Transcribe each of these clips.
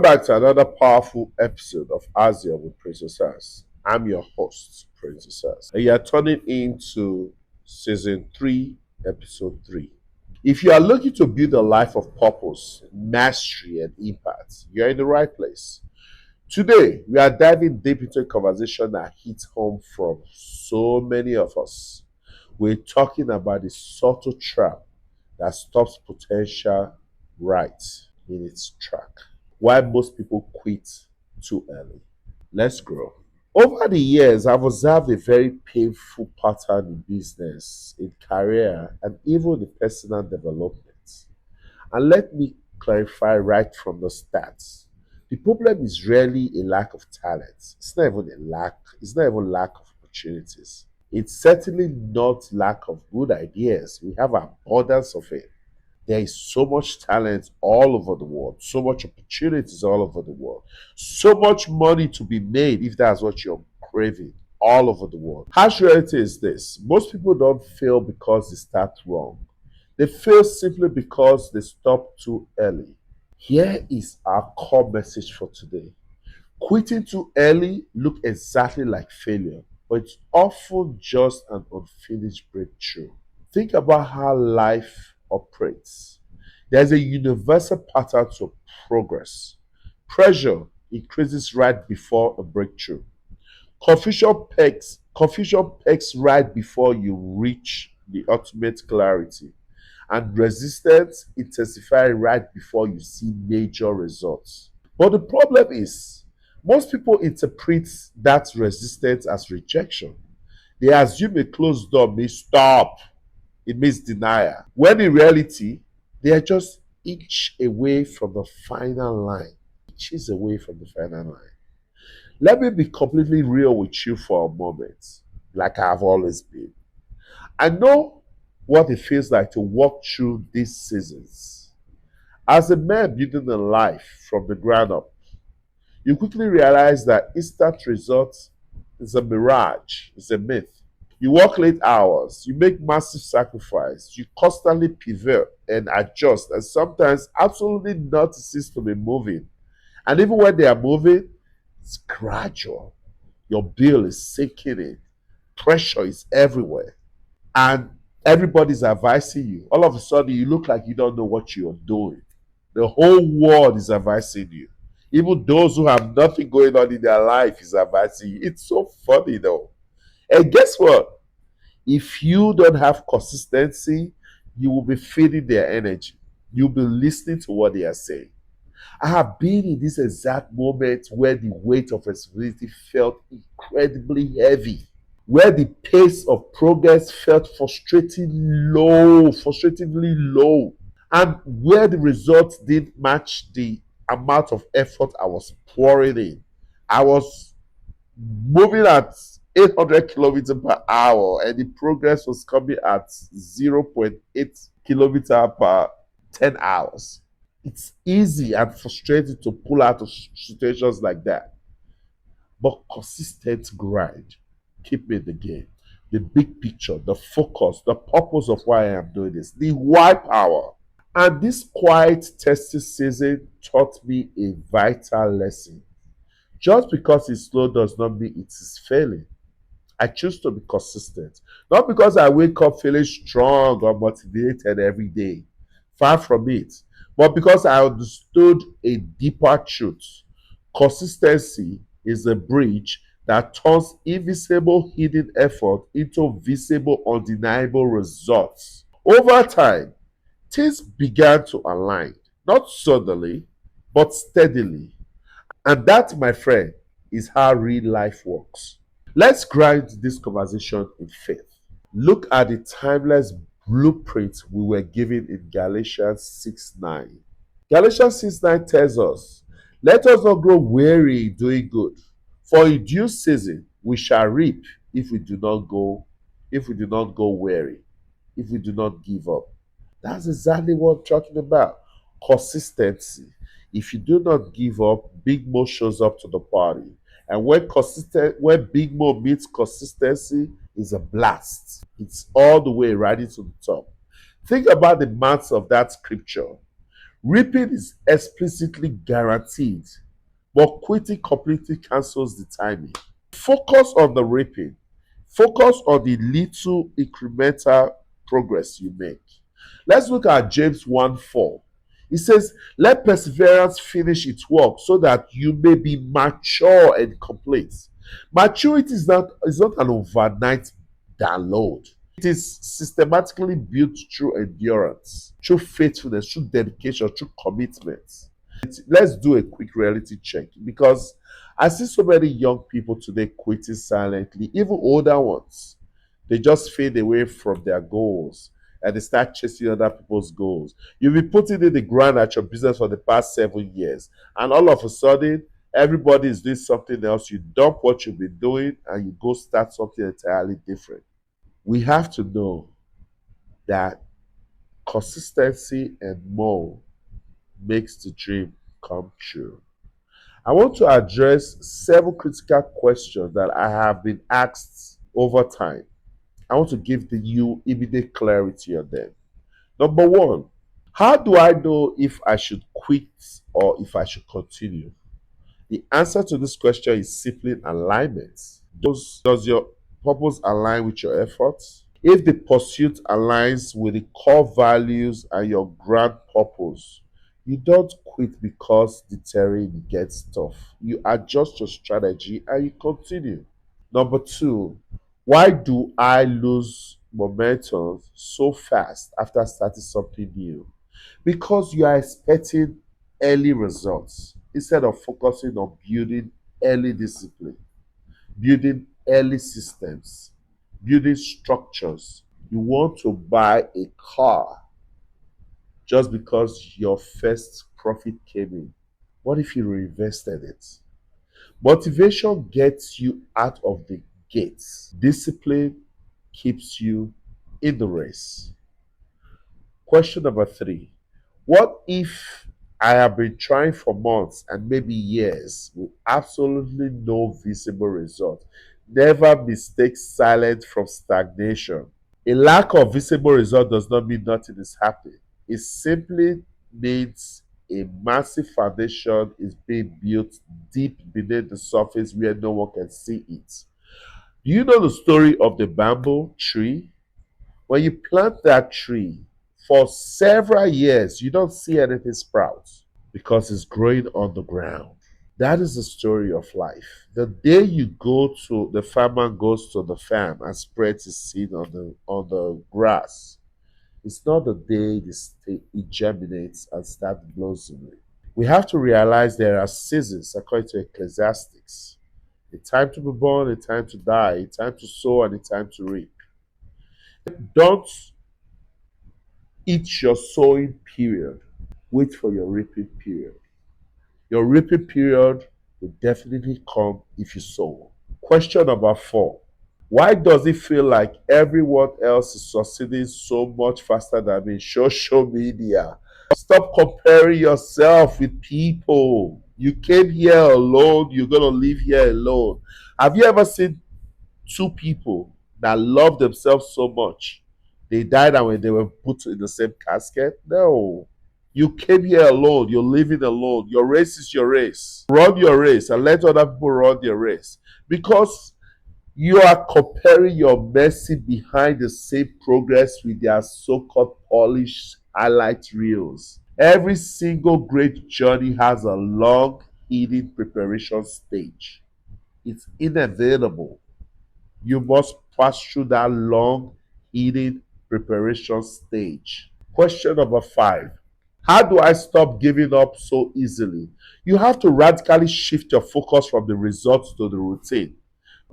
back to another powerful episode of Asia with Princess Sass. I'm your host, Princess Sass. And you're turning into season 3, episode 3. If you are looking to build a life of purpose, mastery, and impact, you're in the right place. Today, we are diving deep into a conversation that hits home from so many of us. We're talking about the subtle trap that stops potential right in its track. Why most people quit too early. Let's grow. Over the years, I've observed a very painful pattern in business, in career, and even in personal development. And let me clarify right from the start. The problem is rarely a lack of talent. It's not even lack of opportunities. It's certainly not lack of good ideas. We have abundance of it. There is so much talent all over the world, so much opportunities all over the world, so much money to be made if that's what you're craving all over the world. Harsh reality is this: most people don't fail because they start wrong, they fail simply because they stop too early. Here is our core message for today. Quitting too early look exactly like failure, but it's often just an unfinished breakthrough. Think about how life operates. There's a universal pattern to progress. Pressure increases right before a breakthrough. Confusion peaks right before you reach the ultimate clarity. And resistance intensifies right before you see major results. But the problem is, most people interpret that resistance as rejection. They assume a closed door means stop, it means denial. When in reality, they are just inch away from the final line. Inches away from the final line. Let me be completely real with you for a moment, like I've always been. I know what it feels like to walk through these seasons. As a man building a life from the ground up, you quickly realize that instant results is a mirage, it's a myth. You work late hours, you make massive sacrifice, you constantly pivot and adjust, and sometimes absolutely nothing seems to be moving. And even when they are moving, it's gradual. Your bill is sinking in, pressure is everywhere, and everybody's advising you. All of a sudden, you look like you don't know what you're doing. The whole world is advising you. Even those who have nothing going on in their life is advising you. It's so funny though. And guess what? If you don't have consistency, you will be feeding their energy. You'll be listening to what they are saying. I have been in this exact moment where the weight of responsibility felt incredibly heavy, where the pace of progress felt frustratingly low, and where the results didn't match the amount of effort I was pouring in. I was moving at 800 kilometers per hour, and the progress was coming at zero point 0.8 kilometer per 10 hours. It's easy and frustrating to pull out of situations like that, but consistent grind keep me in the game. The big picture, the focus, the purpose of why I am doing this, the why power. And this quiet testing season taught me a vital lesson. Just because it's slow does not mean it is failing. I choose to be consistent. Not because I wake up feeling strong or motivated every day. Far from it. But because I understood a deeper truth. Consistency is a bridge that turns invisible hidden effort into visible, undeniable results. Over time, things began to align. Not suddenly, but steadily. And that, my friend, is how real life works. Let's grind this conversation in faith. Look at the timeless blueprint we were given in Galatians 6:9. Galatians 6:9 tells us, let us not grow weary in doing good, for in due season we shall reap if we do not go weary, if we do not give up. That's exactly what I'm talking about. Consistency. If you do not give up, Big Mo shows up to the party. And when Big Mo meets consistency, is a blast. It's all the way right into the top. Think about the maths of that scripture. Reaping is explicitly guaranteed, but quitting completely cancels the timing. Focus on the reaping. Focus on the little incremental progress you make. Let's look at James 1:4. It says, let perseverance finish its work so that you may be mature and complete. Maturity is not an overnight download. It is systematically built through endurance, through faithfulness, through dedication, through commitment. Let's do a quick reality check because I see so many young people today quitting silently, even older ones. They just fade away from their goals and they start chasing other people's goals. You've been putting in the grind at your business for the past 7 years, and all of a sudden, everybody is doing something else. You dump what you've been doing and you go start something entirely different. We have to know that consistency and more makes the dream come true. I want to address several critical questions that I have been asked over time. I want to give you immediate clarity on them. Number one, how do I know if I should quit or if I should continue? The answer to this question is simply alignment. Does your purpose align with your efforts? If the pursuit aligns with the core values and your grand purpose, you don't quit because the terrain gets tough. You adjust your strategy and you continue. Number two, why do I lose momentum so fast after starting something new? Because you are expecting early results instead of focusing on building early discipline, building early systems, building structures. You want to buy a car just because your first profit came in. What if you reinvested it? Motivation gets you out of the gates. Discipline keeps you in the race. Question number three. What if I have been trying for months and maybe years with absolutely no visible result? Never mistake silence from stagnation. A lack of visible result does not mean nothing is happening. It simply means a massive foundation is being built deep beneath the surface where no one can see it. Do you know the story of the bamboo tree? When you plant that tree for several years, you don't see anything sprout because it's growing on the ground. That is the story of life. The day you go to the farmer goes to the farm and spreads his seed on the grass, it's not the day it germinates and starts blossoming. We have to realize there are seasons according to Ecclesiastics. A time to be born, a time to die, a time to sow, and a time to reap. Don't eat your sowing period. Wait for your reaping period. Your reaping period will definitely come if you sow. Question number four. Why does it feel like everyone else is succeeding so much faster than me? Social media. Stop comparing yourself with people. You came here alone, you're going to leave here alone. Have you ever seen two people that love themselves so much? They died and when they were put in the same casket? No. You came here alone, you're living alone. Your race is your race. Run your race and let other people run their race. Because you are comparing your mercy behind the same progress with their so called polished highlight reels. Every single great journey has a long, hidden preparation stage. It's inevitable. You must pass through that long, hidden preparation stage. Question number five. How do I stop giving up so easily? You have to radically shift your focus from the results to the routine.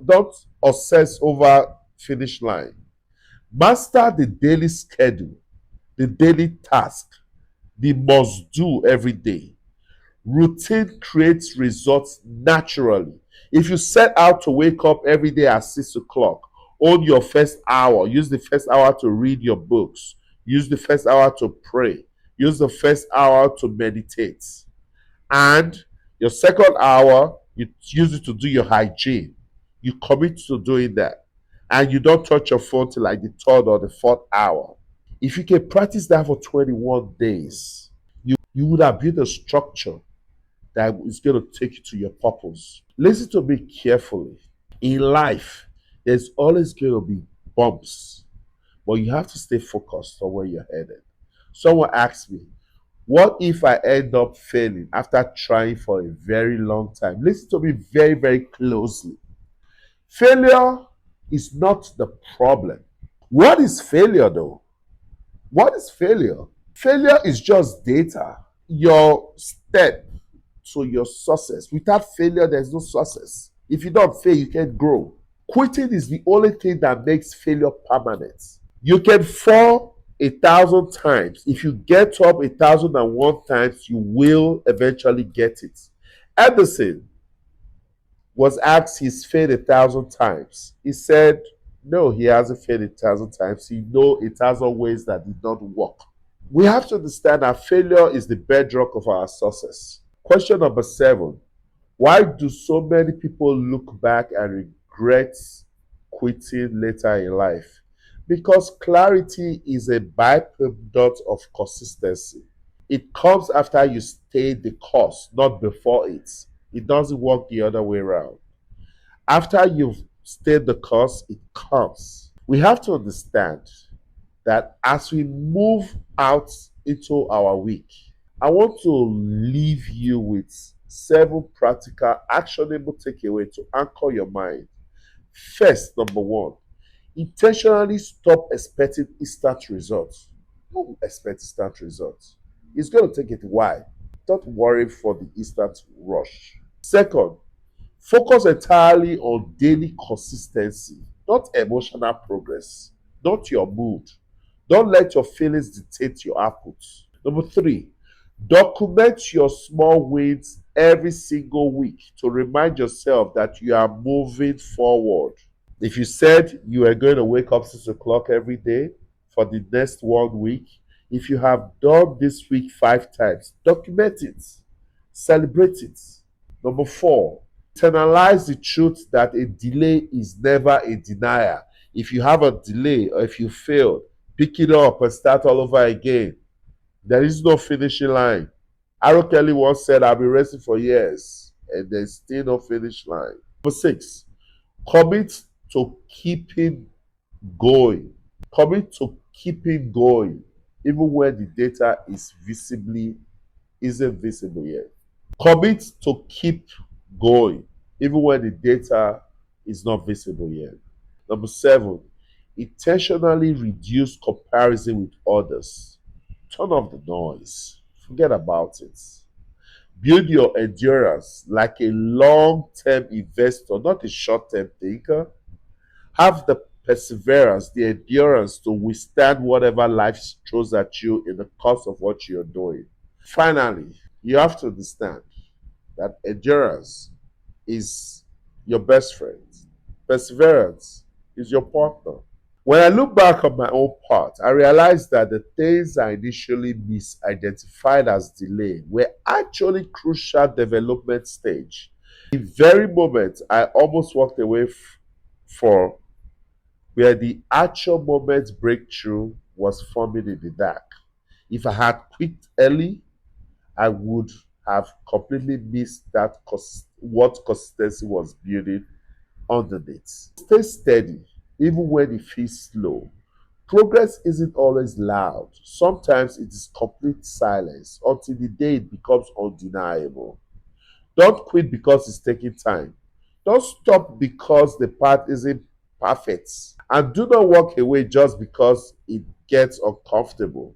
Don't obsess over finish line. Master the daily schedule, the daily task, the must do every day. Routine creates results naturally. If you set out to wake up every day at 6 o'clock, own your first hour. Use the first hour to read your books. Use the first hour to pray. Use the first hour to meditate. And your second hour, you use it to do your hygiene. You commit to doing that. And you don't touch your phone till like the third or the fourth hour. If you can practice that for 21 days, You would have built a structure that is going to take you to your purpose. Listen to me carefully. In life, there's always going to be bumps, but you have to stay focused on where you're headed. Someone asked me, what if I end up failing after trying for a very long time? Listen to me very, very closely. Failure is not the problem. What is failure though? What is failure? Failure is just data. Your step to your success. Without failure, there's no success. If you don't fail, you can't grow. Quitting is the only thing that makes failure permanent. You can fall 1,000 times. If you get up 1,001 times, you will eventually get it. Edison was asked he's failed 1,000 times. He said, no, he hasn't failed 1,000 times. He know 1,000 ways that did not work. We have to understand that failure is the bedrock of our success. Question number 7. Why do so many people look back and regret quitting later in life? Because clarity is a byproduct of consistency. It comes after you stay the course, not before it. It doesn't work the other way around. After you've stayed the course, it comes. We have to understand that as we move out into our week, I want to leave you with 7 practical, actionable takeaways to anchor your mind. First, number 1, intentionally stop expecting instant results. Don't expect instant results. It's going to take it a while. Don't worry for the instant rush. Second, focus entirely on daily consistency, not emotional progress, not your mood. Don't let your feelings dictate your output. Number 3, document your small wins every single week to remind yourself that you are moving forward. If you said you are going to wake up 6 o'clock every day for the next 1 week, if you have done this week 5 times, document it, celebrate it. Number 4, internalize the truth that a delay is never a denier. If you have a delay or if you fail, pick it up and start all over again. There is no finishing line. Aaron Kelly once said, I've been racing for years and there's still no finish line. Number 6, commit to keeping going. Commit to keeping going, even when the data isn't visible yet. Commit to keep going, even when the data is not visible yet. Number 7, intentionally reduce comparison with others. Turn off the noise. Forget about it. Build your endurance like a long-term investor, not a short-term thinker. Have the perseverance, the endurance to withstand whatever life throws at you in the course of what you're doing. Finally, you have to understand that endurance is your best friend. Perseverance is your partner. When I look back on my own part, I realized that the things I initially misidentified as delay were actually crucial development stage. The very moment I almost walked away for where the actual moment breakthrough was forming in the dark. If I had quit early, I would have completely missed what consistency was building underneath. Stay steady, even when it feels slow. Progress isn't always loud. Sometimes it is complete silence until the day it becomes undeniable. Don't quit because it's taking time. Don't stop because the path isn't perfect. And do not walk away just because it gets uncomfortable.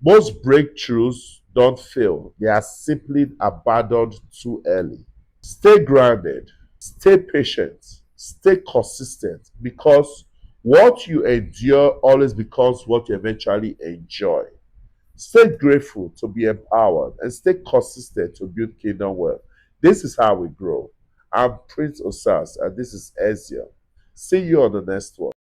Most breakthroughs don't fail, they are simply abandoned too early. Stay grounded, stay patient, stay consistent because what you endure always becomes what you eventually enjoy. Stay grateful to be empowered and stay consistent to build kingdom wealth. This is how we grow. I'm Prince Osas and this is Ezia. See you on the next one.